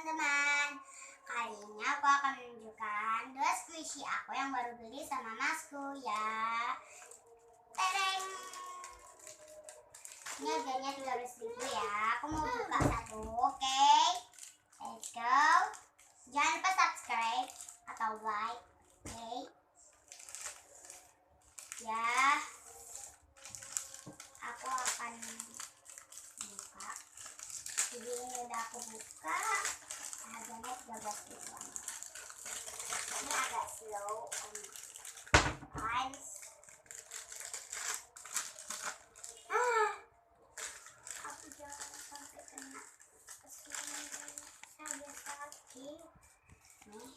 teman-teman. Kali ini aku akan menunjukkan dua squishy aku yang baru beli sama masku ya. Tereng. Ini harganya 200.000 ya. Aku mau buka satu, oke? Let's go. Jangan lupa subscribe atau like, oke? Ya. Aku akan buka. Jadi ini udah aku buka. Harganya 13.000. Ini agak slow guys. Aku jangan sampai kena kesini saja sakit. Nih,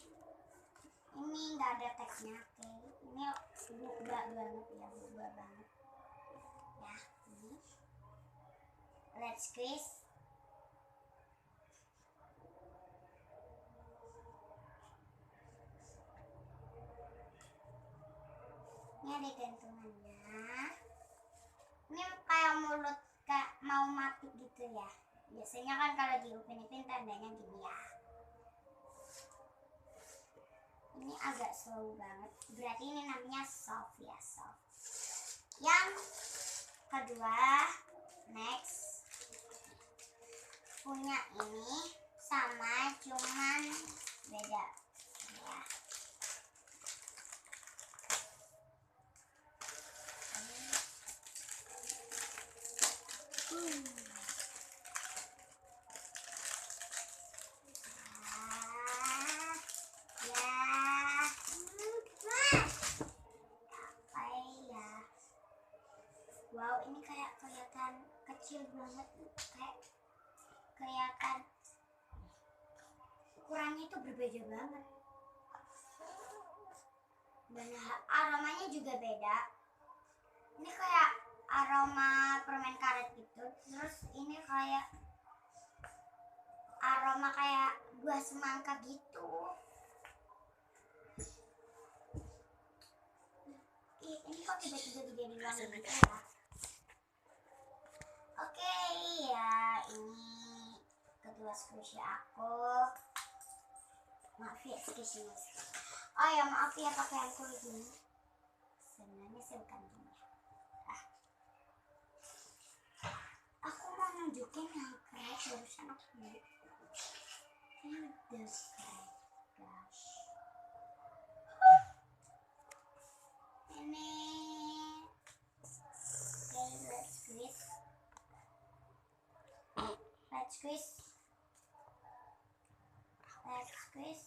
ini nggak ada teksnya, oke? Ini buka banget ya, buka banget. Ya, ini. Let's squeeze. Ini ada gantungannya. Ini kayak mulut kayak mau mati gitu ya. Biasanya kan kalau di Upin Ipin tandanya gini ya. Ini agak slow banget. Berarti ini namanya soft ya, soft. Yang kedua, next, punya ini sama cuman beda ya. Wow, ini kayak kelihatan kecil banget, kayak kelihatan ukurannya itu berbeda banget. Dan aromanya juga beda. Ini kayak aroma permen karet gitu. Terus ini kayak aroma kayak buah semangka gitu. Ini kok tiba-tiba jadi wangi gitu ya. Oke ya, ini kedua squishy aku. Maaf ya squishy. Oh ya maaf ya pakai yang kulit ini. Sebenarnya sih bukan gini. Aku mau nunjukin yang keren barusan aku beli. Ini udah keren guys. Ini. Okay, let's squeeze. Let's squeeze. Let's squeeze.